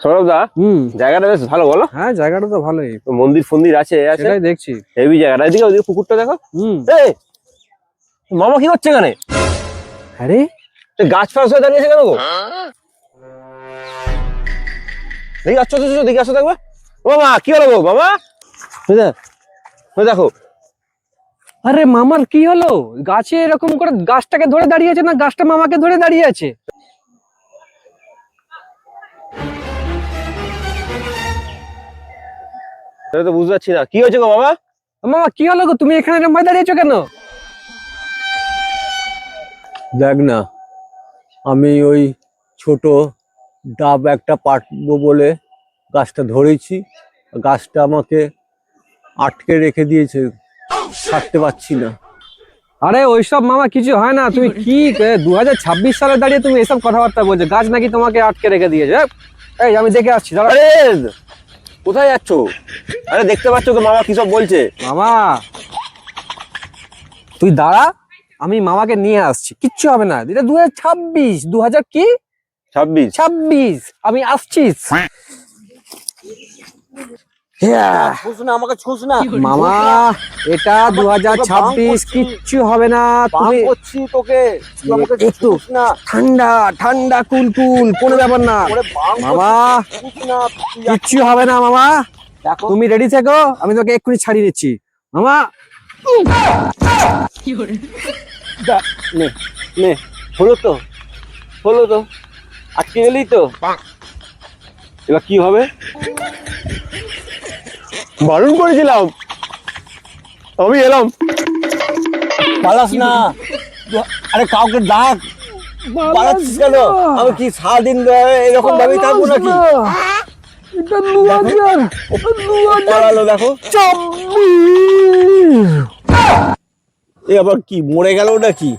সৌরভ দা, জায়গাটা বেশ ভালো বলো। হ্যাঁ, জায়গাটা তো ভালোই, মন্দির ফন্দির আছে, সেটাই দেখছি। হেভি জায়গাটা। এদিকে ওইদিকে পুকুরটা দেখো। এই মামা কি হচ্ছে এখানে? আরে গাছ ফাছ হয়ে দাঁড়িয়েছে কেন গো? দেখি আসছো দেখি আসছো দেখবে। ও মামা কি হলো গো মামা? দেখো। আরে মামার কি হলো? গাছে এরকম করে গাছটাকে ধরে দাঁড়িয়ে আছে, না গাছটা মামাকে ধরে দাঁড়িয়ে আছে? সেটা তো বুঝতে পারছি না কি হয়েছে গো মামা। মামা কি হলো গো, তুমি এখানে এরকম ভাবে দাঁড়িয়েছো কেন? দেখ না, আমি ওই ছোট ডাব একটা পাটবো বলে গাছটা ধরেছি, গাছটা আমাকে আটকে রেখে দিয়েছে, ছাড়তে পারছি না। আরে ওইসব মামা কিছু হয় না, তুমি কি 2026 সালে দাঁড়িয়ে তুমি এসব কথাবার্তা বলছো? গাছ নাকি তোমাকে আটকে রেখে দিয়েছে? এই আমি দেখে আসছি, দাঁড়া। আরে কোথায় যাচ্ছ? আরে দেখতে পাচ্ছ তো মামা কি সব বলছে। মামা তুই দাঁড়া, আমি মামাকে নিয়ে আসছি, কিচ্ছু হবে না। এটা 2026, 2000 কি 26, আমি আসছিস। আমাকে ছুঁস না মামা, এটা 2026, কিচ্ছু হবে না। তুমি করছি তোকে, একটু ঠান্ডা ঠান্ডা কুল কুল, কোনো ব্যাপার না মামা, কিচ্ছু হবে না মামা। তুমি রেডি থেকো, আমি তোকে এক্ষুনি ছাড়িয়ে দিচ্ছি মামা। নে নে, হলো তো আজকে গেলি তো, এবার কি হবে? বারণ করেছিলাম, আমি এলাম। পালাস না, আরে কাউকে ডাক, পালাচ্ছিস কেন? আমি কি সারাদিন এরকম ভাবেই থাকবো নাকি? এটা 2000, পালালো দেখো, 2026। এ আবার কি মরে গেল নাকি?